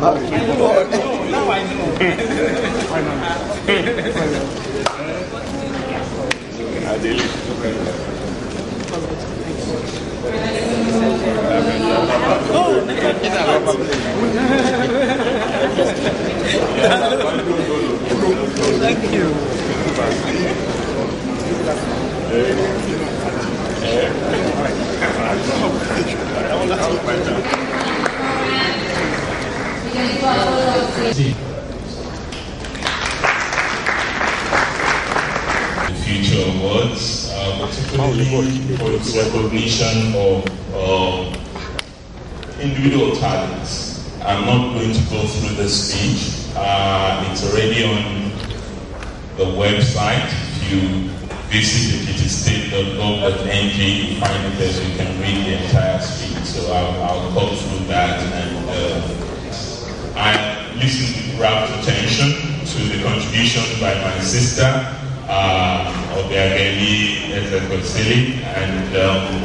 Now I know. Thank you. The future awards, particularly for its recognition of individual talents. I'm not going to go through the speech. It's already on the website. If you visit ekiti.gov.ng, you find it there, so you can read the entire speech. So I'll go through that, and I listened with rapt attention to the contribution by my sister, Obiageli Ezekosili, and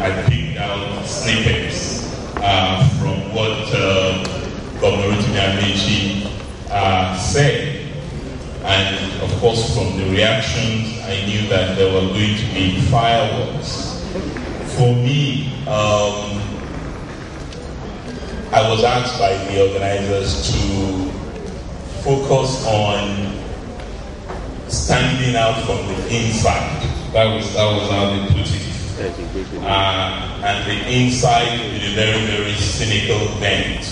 I picked out snippets from what Governor Rotimi Amaechi said. And of course, from the reactions, I knew that there were going to be fireworks. For me, I was asked by the organizers to focus on standing out from the inside. That was how they put it. And the inside with a very, very cynical bent.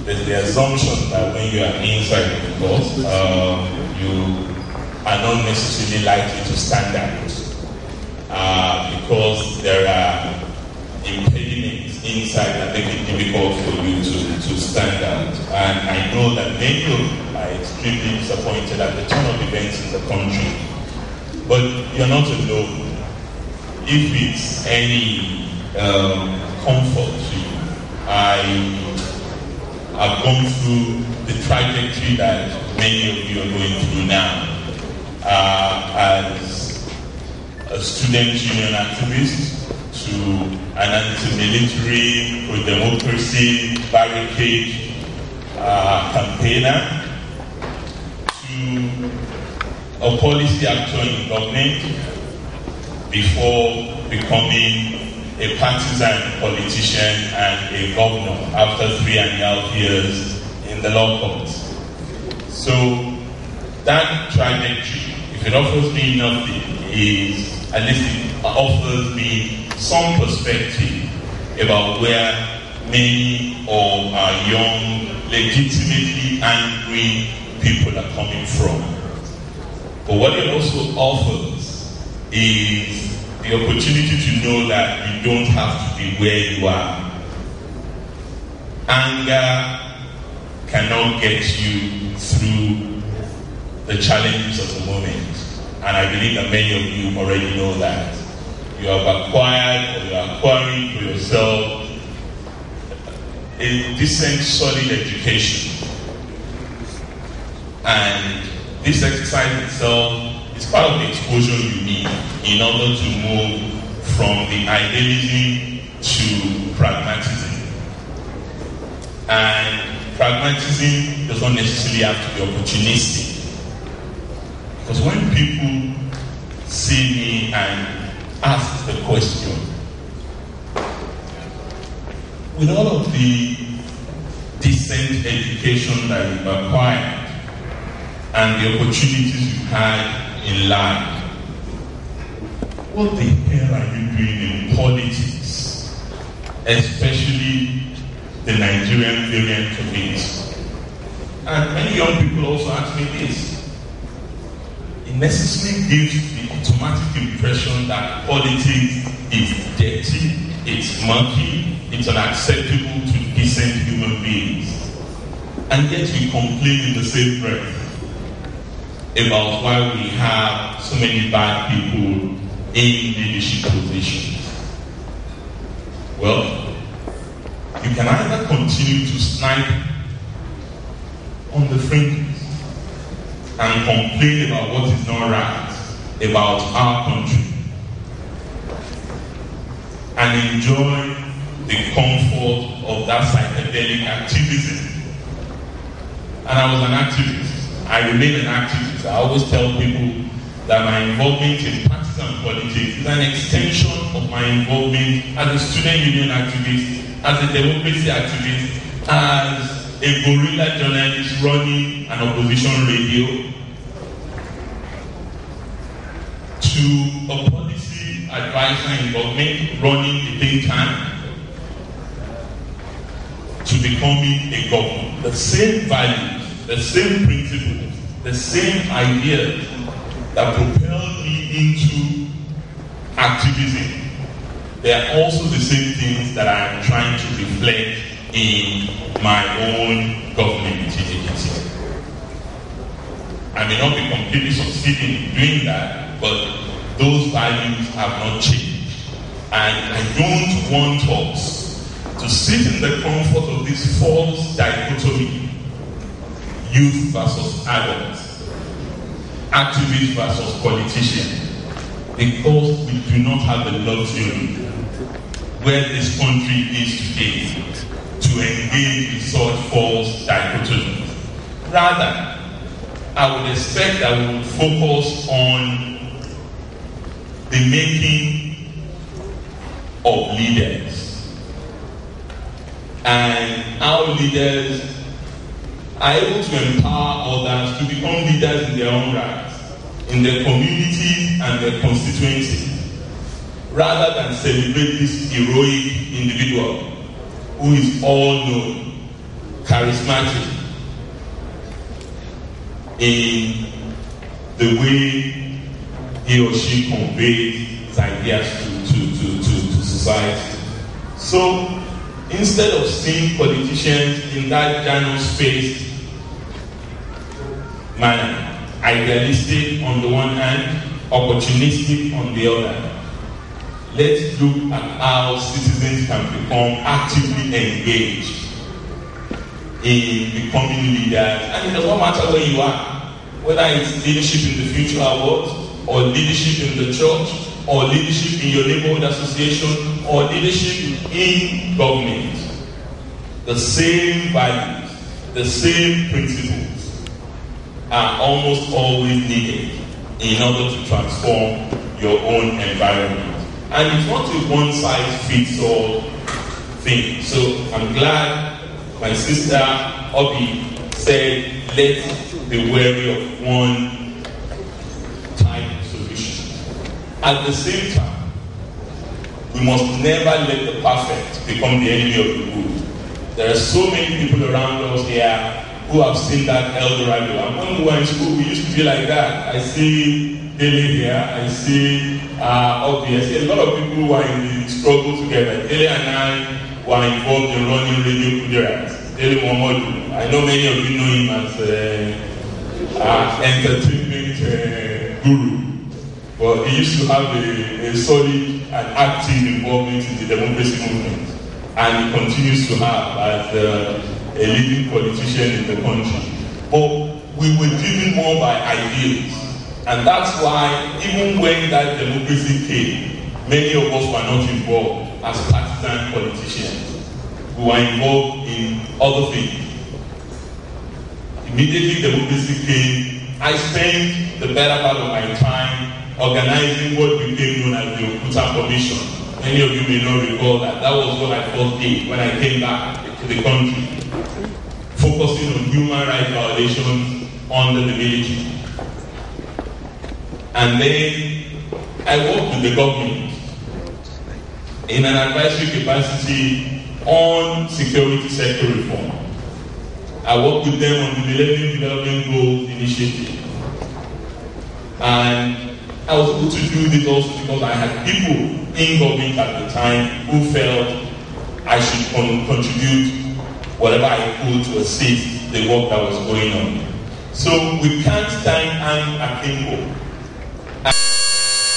There's the assumption that when you are inside, of course, you are not necessarily likely to stand out because there are impediments inside that make it difficult for you to stand out. And I know that many of you are extremely disappointed at the turn of events in the country. But you're not alone. If it's any comfort to you, I've gone through the trajectory that many of you are going through now. As a student union activist, to an anti-military, pro-democracy, barricade campaigner, to a policy actor in government, before becoming a partisan politician and a governor after 3.5 years in the law courts. So that trajectory, if it offers me nothing, is at least it offers me some perspective about where many of our young, legitimately angry people are coming from. But what it also offers is the opportunity to know that you don't have to be where you are. Anger cannot get you through the challenges of the moment. And I believe that many of you already know that. You have acquired or you are acquiring for yourself a decent, solid education. And this exercise itself is part of the exposure you need in order to move from the idealism to pragmatism. And pragmatism does not necessarily have to be opportunistic. Because when people see me and ask the question, with all of the decent education that you've acquired and the opportunities you've had in life, what the hell are you doing in politics, especially the Nigerian variant of it? And many young people also ask me this. It necessarily gives the automatic impression that politics is dirty, it's murky, it's unacceptable to decent human beings. And yet we complain in the same breath about why we have so many bad people in leadership positions. Well, you can either continue to snipe on the fringes and complain about what is not right about our country and enjoy the comfort of that psychedelic activism, and I was an activist. I remain an activist. I always tell people that my involvement in partisan politics is an extension of my involvement as a student union activist, as a democracy activist, as a guerrilla journalist running an opposition radio, to a policy advisor in government running a think tank, to becoming a governor. The same values, the same principles, the same ideas that propelled me into activism, they are also the same things that I am trying to reflect in my own government in Ekiti. I may not be completely succeeding in doing that, but those values have not changed. And I don't want us to sit in the comfort of this false dichotomy, youth versus adults, activist versus politician, because we do not have the luxury where this country is today to engage in such false dichotomies. Rather, I would expect that we would focus on the making of leaders and how leaders are able to empower others to become leaders in their own rights, in their communities and their constituencies, rather than celebrate this heroic individual who is all-known, charismatic in the way he or she conveys his ideas to society. So instead of seeing politicians in that general space manner, idealistic on the one hand, opportunistic on the other, let's look at how citizens can become actively engaged in becoming leaders. And it does not matter where you are, whether it's leadership in the future awards, or leadership in the church, or leadership in your neighborhood association, or leadership in government. The same values, the same principles are almost always needed in order to transform your own environment. And it's not a one-size-fits-all thing. So I'm glad my sister Obi said, let's be wary of one solution. At the same time, we must never let the perfect become the enemy of the good. There are so many people around us here who have seen that El Dorado. And when we were in school, we used to be like that. I see Dele here, I see Obi, I see a lot of people who are in the struggle together. Dele and I were involved in running Radio Kudirat. Dele Momodu, I know many of you know him as entertainment guru. But he used to have a solid and active involvement in the democracy movement. And he continues to have as a leading politician in the country. But we were driven more by ideals. And that's why, even when that democracy came, many of us were not involved as partisan politicians. We were involved in other things. Immediately democracy came, I spent the better part of my time organizing what became known as the Okuta Commission. Many of you may not recall that. That was what I first did when I came back to the country, focusing on human rights violations under the military. And then I worked with the government in an advisory capacity on security sector reform. I worked with them on the Millennium Development Goals Initiative. And I was able to do this also because I had people in government at the time who felt I should contribute whatever I could to assist the work that was going on. So we can't stand hand akimbo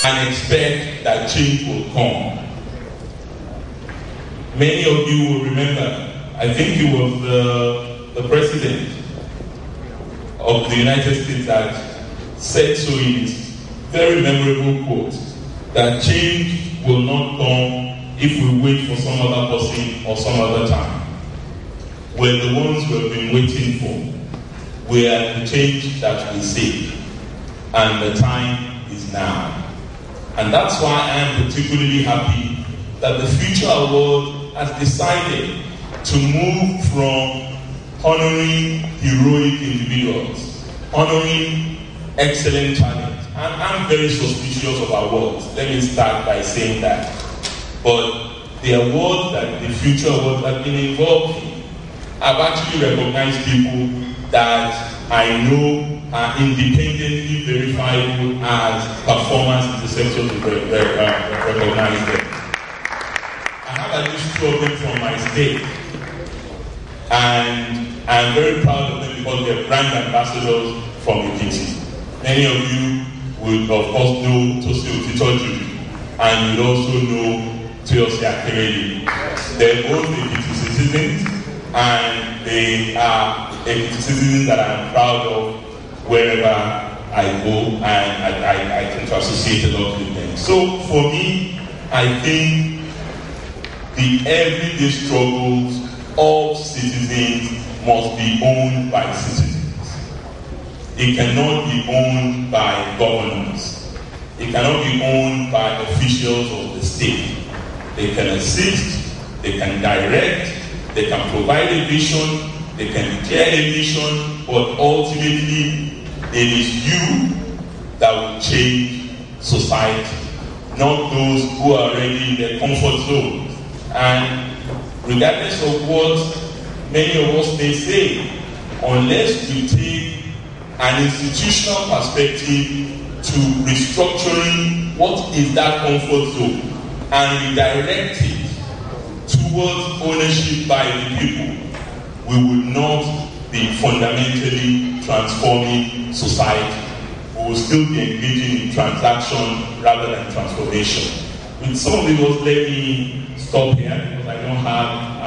and expect that change will come. Many of you will remember, I think he was the president of the United States that said so in his very memorable quote, that change will not come if we wait for some other person or some other time. We're the ones we have been waiting for. we are the change that we seek, and the time is now. And that's why I am particularly happy that the Future Award has decided to move from honoring heroic individuals, honoring excellent talent. And I'm very suspicious of awards. Let me start by saying that. But the award that the Future Award has been involved in, I've actually recognized people that I know are independently verifiable as performers in the sector to recognize them. I have at least 2 of them from my state, and I'm very proud of them because they're brand ambassadors from Ekiti. Many of you would, of course, know Tosi Otitoju, and you'd also know Kayode. They're both Ekiti citizens, and they are Ekiti citizens that I'm proud of wherever I go, and I tend to associate a lot with them. So for me, I think the everyday struggles of citizens must be owned by citizens. It cannot be owned by governments. It cannot be owned by officials of the state. They can assist, they can direct, they can provide a vision, they can declare a mission, but ultimately it is you that will change society, not those who are already in their comfort zone. And regardless of what many of us may say, unless we take an institutional perspective to restructuring what is that comfort zone and redirect it towards ownership by the people, we will not be fundamentally transforming society. We will still be engaging in transaction rather than transformation. With some of the words, let me stop here because I don't have a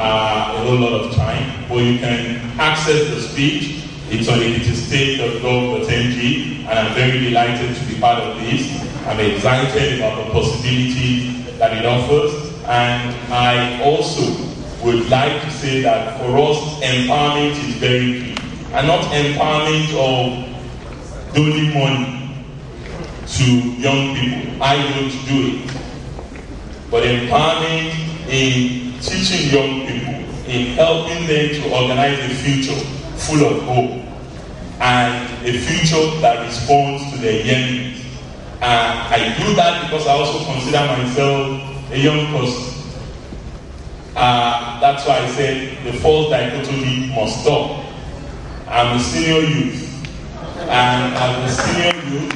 whole lot of time, but you can access the speech. It's on ekitistake.gov.ng, and I'm very delighted to be part of this. I'm excited about the possibility that it offers, and I also would like to say that for us, empowerment is very key, and not empowerment of donating money to young people. I don't do it, but empowerment in teaching young people, in helping them to organize a future full of hope and a future that responds to their yearnings. I do that because I also consider myself a young person. That's why I said the false dichotomy must stop. I'm a senior youth, and as a senior youth,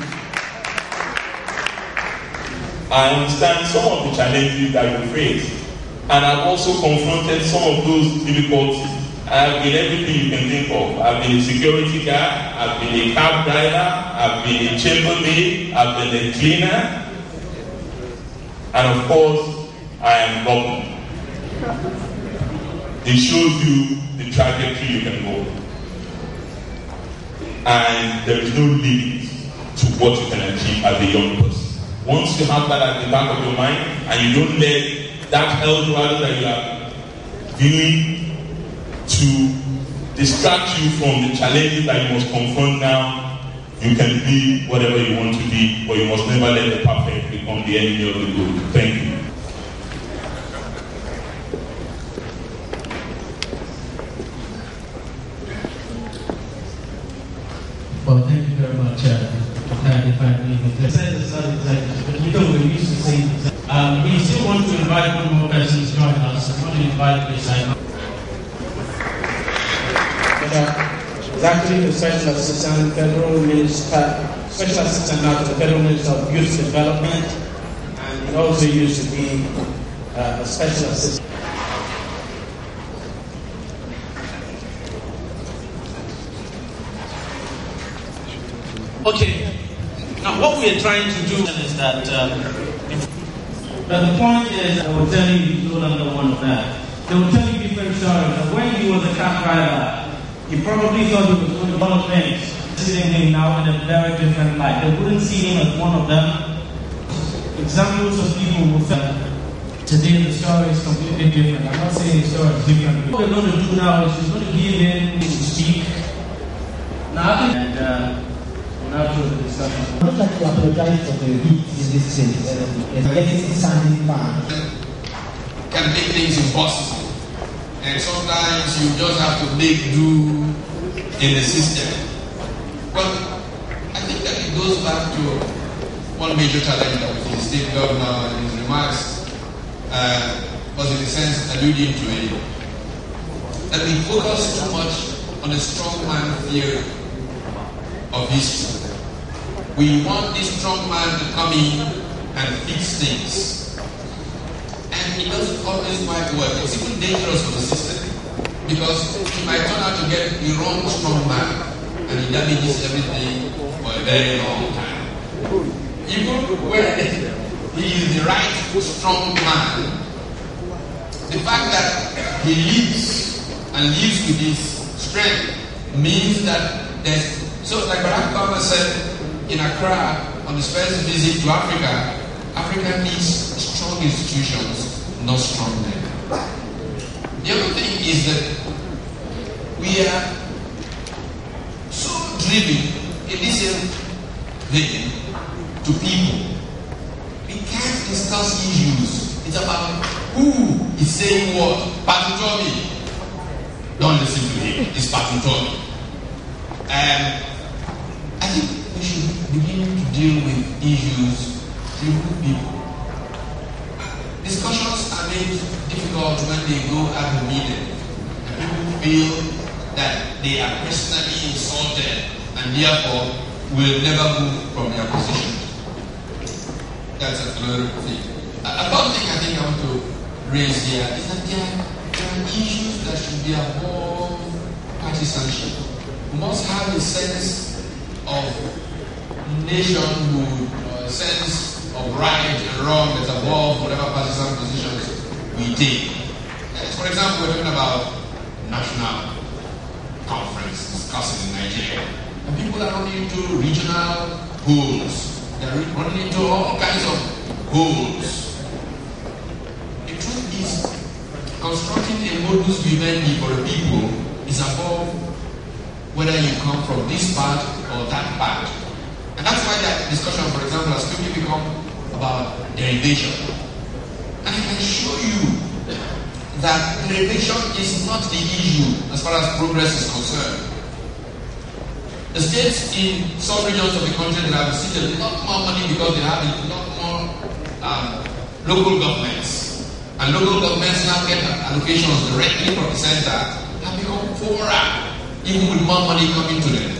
I understand some of the challenges that you face, and I've also confronted some of those difficulties. I've been everything you can think of. I've been a security guard, I've been a cab driver, I've been a chambermaid, I've been a cleaner, and of course, I am governor. It shows you the trajectory you can go. And there is no limit to what you can achieve as a young person. Once you have that at the back of your mind, and you don't let that Eldorado that you are viewing to distract you from the challenges that you must confront now, you can be whatever you want to be, but you must never let the perfect become the enemy of the good. Thank you. Well, thank you very much for clarifying me. But we used to say we still want to invite one more person to join us. We want to invite Ms. It's actually the Special Assistant Federal Minister, Special Assistant now to the Federal Minister of Youth Development, and he also used to be a Special Assistant. Okay, now what we are trying to do is that, but the point is, I will tell you, you no longer one of that. They will tell you different stories. And when he was a cab driver, he probably thought he was doing a lot of things. Seeing him now in a very different light. They wouldn't see him as one of them. Examples of people who felt today the story is completely different. I'm not saying the story is different. What we're going to do now is we're going to give him to speak. Now, I would like to apologize for the heat in this city. It's getting standing fan. Can make things impossible. And sometimes you just have to make do in the system. But I think that it goes back to one major challenge that the state governor in his remarks was in a sense alluding to it. That we focus too much on a strongman theory of history. We want this strong man to come in and fix things. And it doesn't always quite work. It's even dangerous for the system. Because he might turn out to get the wrong strong man and he damages everything for a very long time. Even when he is the right strong man, the fact that he lives and lives with his strength means that there's... So like Barack Obama said in Accra on his first visit to Africa, Africa needs strong institutions, not strong men. The other thing is that we are so driven in this thing to people. We can't discuss issues. It's about who is saying what. Patutomi. Don't listen to him. It's Patutomi. I think we should begin to deal with issues through people. Discussions are made difficult when they go at the meeting. And people feel that they are personally insulted and therefore will never move from their position. That's another thing. Another thing I think I want to raise here is that there are issues that should be above partisanship. We must have a sense of nationhood, a sense of right and wrong that's above whatever partisan positions we take. For example, we're talking about national conference discussing in Nigeria. And people are running into regional goals. They're running into all kinds of goals. The truth is, constructing a modus vivendi for the people is above whether you come from this part or that part. And that's why that discussion, for example, has quickly become about derivation. And I can show you that derivation is not the issue as far as progress is concerned. The states in some regions of the country that have received a lot more money because they have a lot more local governments. And local governments now get allocations directly from the center have become poorer, even with more money coming to them.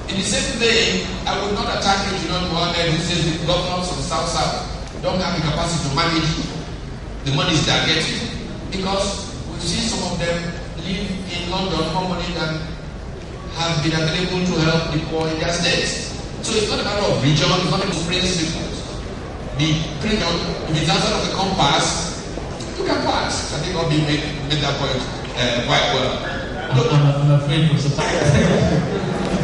In the same vein, I would not attack Regional Mohammed who says the governors of the South don't have the capacity to manage the monies they are getting. Because we see some of them live in London more money than have been available to help the poor in their states. So it's not a matter of region, it's not about principles. The region, if it's outside of the compass, you can pass. I think I'll be made that point quite well. I'm afraid for some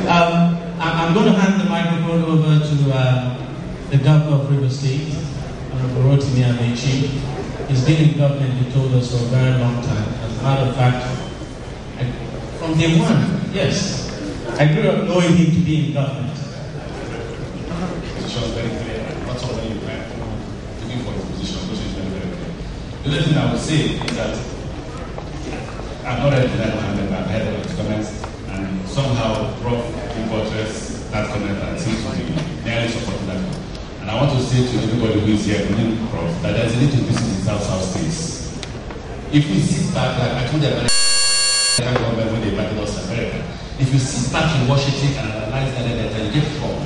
I'm going to hand the microphone over to the governor of River State, Honorable Rotimi Amechi. He's been in government, he told us, for a very long time. As a matter of fact, from day one, yes, I grew up knowing him to be in government. Position very clear. Not only you plan looking for his position, which is very, very clear. The other thing I would say is that I'm not ready to let Mohammed, but I've heard of his comments, and somehow Prof. buttress that comment and seems to be nearly supporting that. And I want to say to everybody who is here, including Prof, that there's a need to visit the South states. If we sit back, like I told the American government when they invited us to America, if you sit back in Washington and analyze that data, you get it wrong.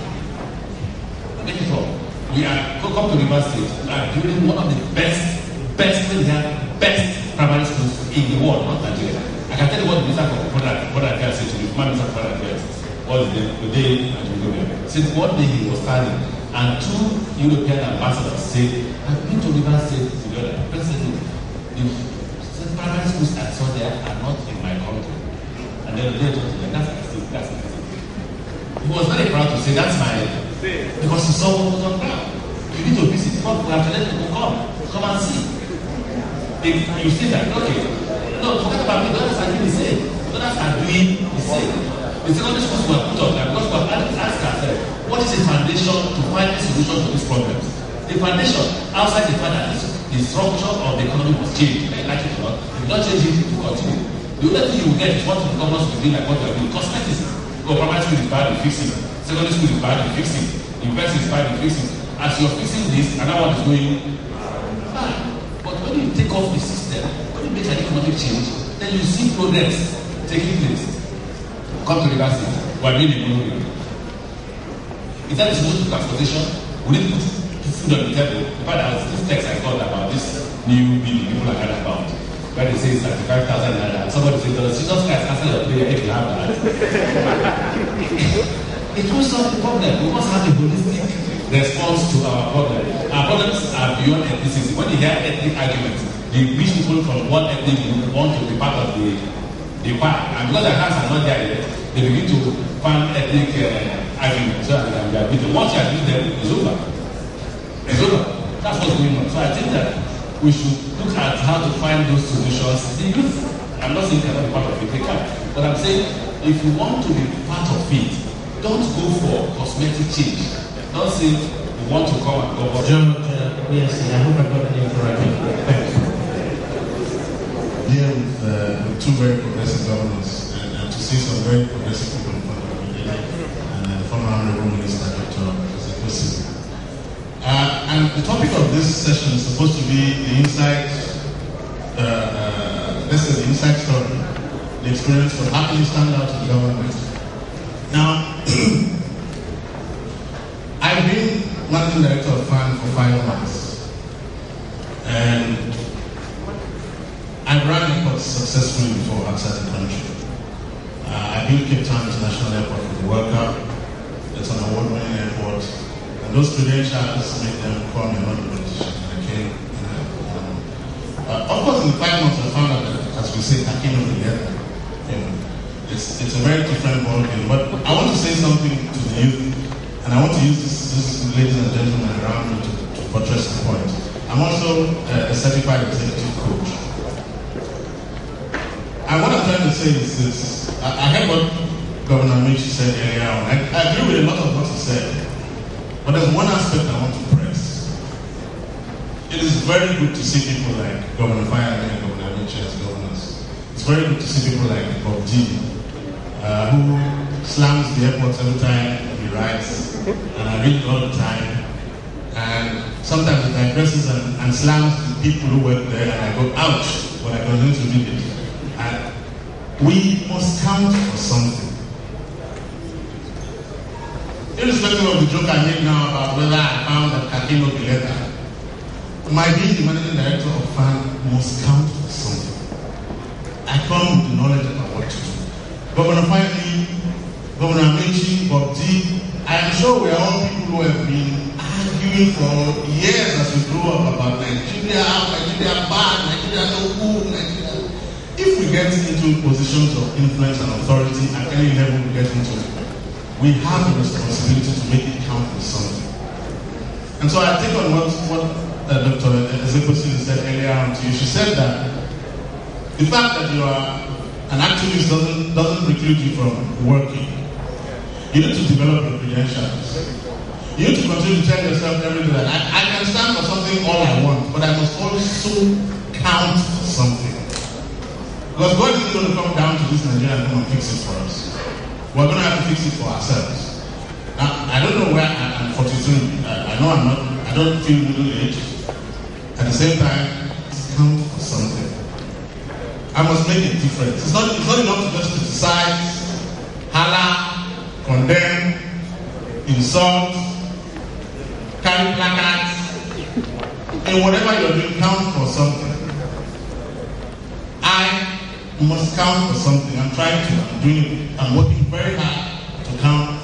Get it wrong. We are come to River State, we are building one of the best primary schools in the world, not Nigeria. I can tell you what the Minister of Foreign Affairs said to me, my Minister of Foreign Affairs, was the day at Ethiopia. Since one day he was standing, and 2 European ambassadors said, I've been to River State together. President, the primary schools I saw there are not in my country. And then they told me, that's my state. He was very proud to say, that's my, because he saw what was on ground. You need to visit, come, we have to let people come and see. You see that, okay. No, forget about me, others are doing the same. Others are doing the same. The secondary schools were put up there because we have asked ourselves, what is it foundation to find a solution to these problems. The foundation, outside the fact that the structure of the economy was changed, like it or not, if not change it, it will continue. The only thing you will get is what the governors will do, like what they are doing. Cosmetics. Primary school is bad in fixing. Secondary school is bad in fixing. University is bad in fixing. As you're fixing this, another one is going fine. But when you take off the system, when you make an economic change, then you see progress taking place. Come to Rivers State, we are doing a monorail. Is that the solution to transportation? We need to put food on the table. In fact, there was this text I got about this new bill people are heard about, where they say it's 35,000 naira. Somebody said, does Jesus Christ answer your prayer if you have that? It will solve the problem. We must have a holistic response to our problem. Our problems are beyond ethnicity. When you hear ethnic arguments, the rich people from one ethnic group want to be part of the pie. And because their hands are not there yet, they begin to find ethnic arguments so that they can be admitted. Once you admit them, it's over. It's over. That's what's going on. So I think that we should look at how to find those solutions. The youth, I'm not saying cannot be part of it, they can. But I'm saying if you want to be part of it, don't go for cosmetic change. Don't say you want to come and go for John, yes, I hope I got the name correctly. Thanks. Here with two very progressive governors and to see some very progressive people in front of me, and former Honorable Minister Dr. Symposium. And the topic of this session is supposed to be the inside, let's say the inside story, the experience for how can you stand out in government. Now, I've been managing director of FAN for 5 months, and I've run airports successfully before outside the country. I built Cape Town International Airport for the World Cup. It's an award-winning airport. And those credentials make them call me another politician. I came. Of course, in 5 months, I found out that, as we say, I came over together. It's a very different ballgame. But I want to say something to the youth, and I want to use this ladies and gentlemen around me to buttress the point. I'm also a certified executive coach. And what I'm trying to say is this. I heard what Governor Michi said earlier on. I agree with a lot of what he said. But there's one aspect I want to press. It is very good to see people like Governor Fayemi and Governor Michi as governors. It's very good to see people like Bob G, who slams the airports every time he rides, and I read it all the time. And sometimes it digresses and slams the people who work there, and I go, ouch, when I continue to read it. And we must count for something. Irrespective of the joke I made now about whether I found that Kakino Bileta, my being the managing director of FAN must count for something. I come with the knowledge about what to do. Governor Fayemi, Governor Amechi, Bob D, I am sure we are all people who have been arguing for years as we grew up about Nigeria bad, Nigeria no good, Nigeria. If we get into positions of influence and authority at any level we get into, we have a responsibility to make it count for something. And so I take on what Dr. Symposium said earlier on to you. She said that the fact that you are an activist doesn't preclude you from working. You need to develop your credentials. You need to continue to tell yourself every day that I can stand for something all I want, but I must also count for something. Because God isn't going to come down to this Nigeria and come and fix it for us. We're going to have to fix it for ourselves. Now, I don't know where I'm 42. I know I don't feel middle-aged. At the same time, it's count for something. I must make a difference. It's not enough to just criticize, holler, condemn, insult, carry placards. In whatever you're doing, count for something. I must count for something. I'm trying to. I'm doing it. I'm working very hard to count.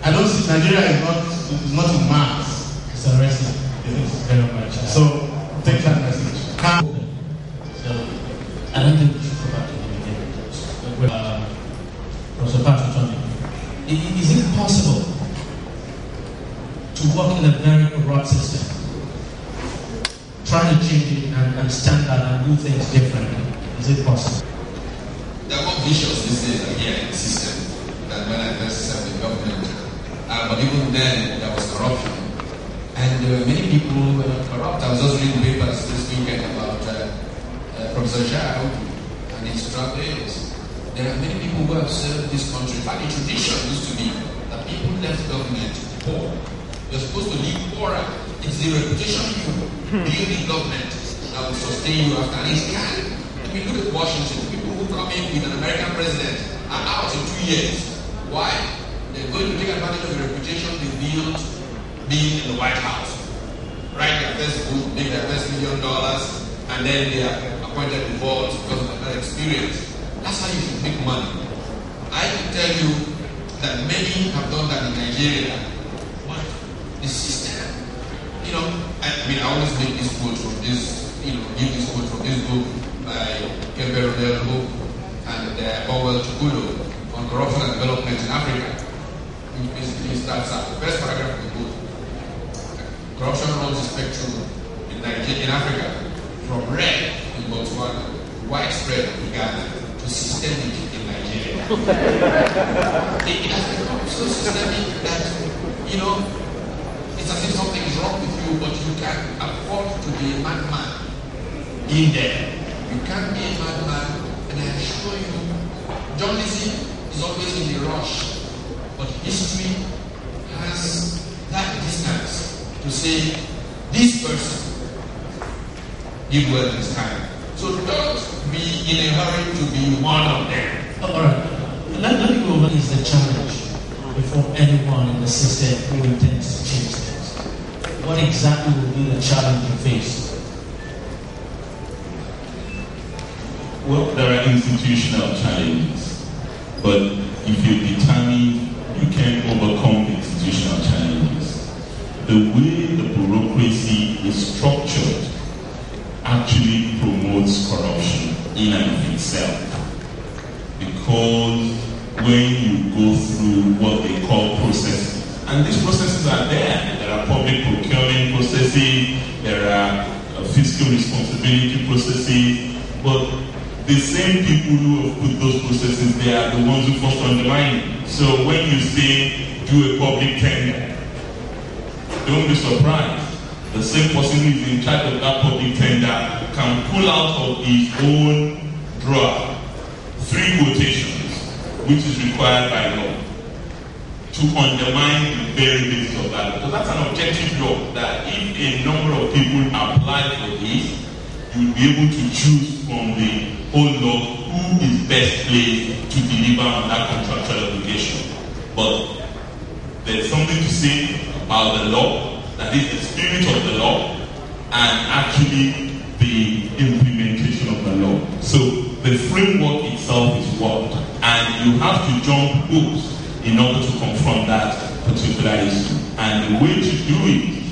I don't see Nigeria is not in Mars. It's a wrestling. Yes. Very much. So take that message. Count. So I don't think we should go back to the beginning. Professor Patrick, is it possible to work in a very corrupt system, try to change it and stand out and do things differently? Is it possible? There are more vicious these days here in the system than when I first served the government. but even then there was corruption. And there were many people who were corrupt. I was just reading papers this weekend about Professor Shah and his travelers. There are many people who have served this country. In fact, the tradition used to be that people left government poor. You're supposed to live poorer. It's the reputation you build in government that will sustain you after. And it can. If you look at Washington, people who come in with an American president are out in 2 years. Why? They're going to take advantage of the reputation they built being in the White House. Write their first book, make their first $1 million, and then they are appointed to boards because of that experience. That's how you should make money. I can tell you that many have done that in Nigeria. But the system, I always make this quote from this, give this quote from this book by Kayode and Powell Chukwulo on corruption and development in Africa. Which basically starts out the first paragraph of the book. Corruption runs the spectrum in Africa from red in Botswana, widespread in Ghana, to systemic in Nigeria. It has become so systemic that, it's as if something is wrong with you, but you can afford to be a madman in there. You can't be a madman, and I assure you, journalism is always in the rush, but history has that distance to say, this person did well this time. So don't be in a hurry to be one of them. All right. Let me go over is the challenge before anyone in the system who intends to change things. What exactly will be the challenge you face? Well, there are institutional challenges, but if you're determined, you can overcome institutional challenges. The way the bureaucracy is structured actually promotes corruption in and of itself. Because when you go through what they call processes, and these processes are there are public procurement processes, there are fiscal responsibility processes, but the same people who have put those processes there are the ones who first undermine it. So when you say, do a public tender, don't be surprised. The same person who is in charge of that public tender can pull out of his own drawer 3 quotations, which is required by law, to undermine the very basis of that. Because that's an objective law, that if a number of people apply for this, you will be able to choose from the whole law who is best placed to deliver on that contractual obligation. But there's something to say about the law, that is the spirit of the law, and actually the implementation of the law. So the framework itself is what, and you have to jump hoops in order to confront that particular issue. And the way to do it,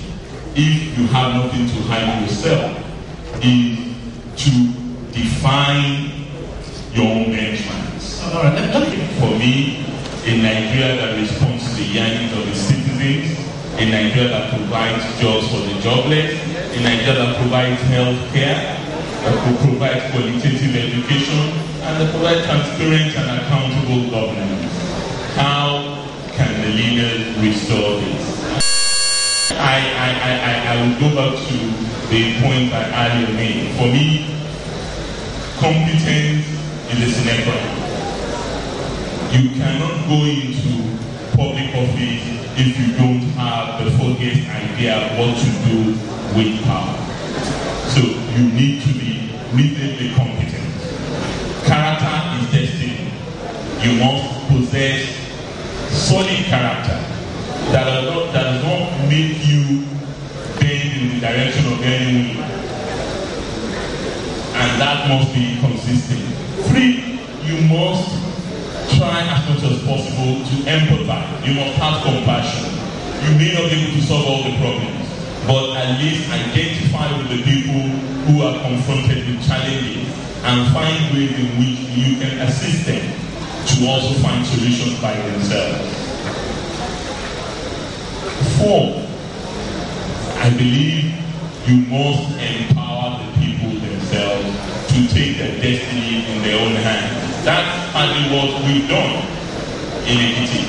if you have nothing to hide yourself, is to define your own benchmarks. For me, a Nigeria that responds to the yearnings of its citizens, a Nigeria that provides jobs for the jobless, a Nigeria that provides health care, that will provide qualitative education, and that provide transparent and accountable governance. How can the leaders restore this? I will go back to the point that earlier made. For me, competence is a sine qua non. You cannot go into public office if you don't have the focused idea of what to do with power. So you need to be reasonably competent. Character is destiny. You must possess solid character that does not make you bend in the direction of any wind. And that must be consistent. 3, you must try as much as possible to empathize. You must have compassion. You may not be able to solve all the problems, but at least identify with the people who are confronted with challenges and find ways in which you can assist them to also find solutions by themselves. 4, I believe you must empower the people themselves to take their destiny in their own hands. That's partly what we've done in Ekiti.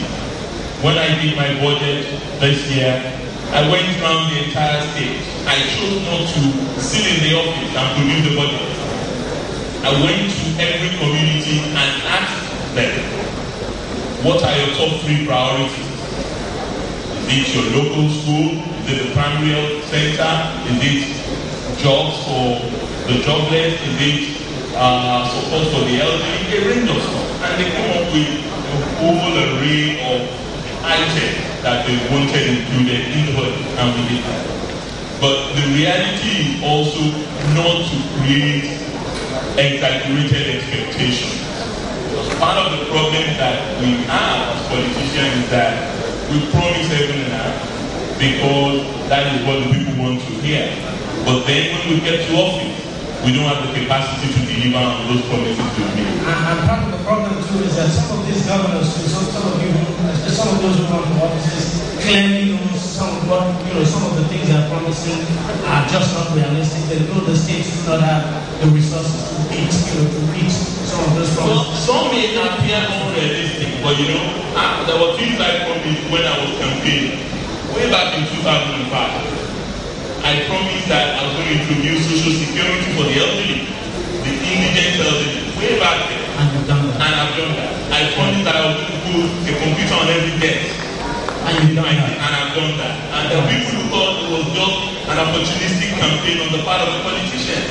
when I did my budget this year, I went around the entire state. I chose not to sit in the office and produce the budget. I went to every community and asked them, what are your top 3 priorities? Is it your local school? Is it the primary health center? Is it jobs for the jobless? Is it support for the elderly? A range of stuff. And they come up with a whole array of items that they wanted included in the budget, and we did that. But the reality is also not to create exaggerated expectations. Because part of the problem that we have as politicians is that we promise heaven and earth because that is what the people want to hear. But then when we get to office, we don't have the capacity to deliver on those promises we make. And part of the problem too is that some of these governors, some of those who run for offices, claim some of the things they're promising are just not realistic. They know the states do not have the resources to meet some of those promises. Well, some may appear unrealistic, but there were things I promised when I was campaigning way back in 2005. I promised that I was going to introduce social security for the elderly, the indigent elderly, way back there. And you've done that. And I've done that. I promised that I was going to put a computer on every desk. And you've done that. And I've done that. And the people who thought it was just an opportunistic campaign on the part of the politicians,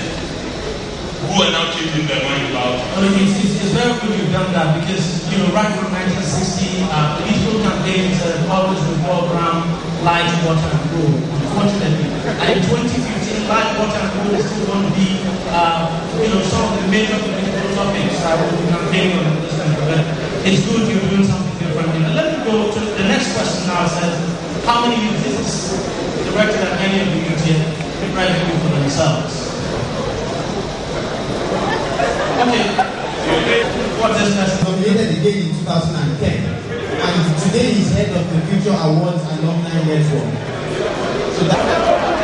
who are now changing their mind about it. I mean, it's very good you've done that because, right from 1960, political campaigns always revolved around light, water, and road. Unfortunately, in 2015, light, water, and road is still going to be, some of the major political topics that will be campaigning on this time. But it's good you're doing something different. And let me go to the next question now. Says, how many youth is this directed at any of the youth here writing for themselves? Okay. What is that? Nominated again in 2010, and today he's head of the Future Awards Alumni Network. So that.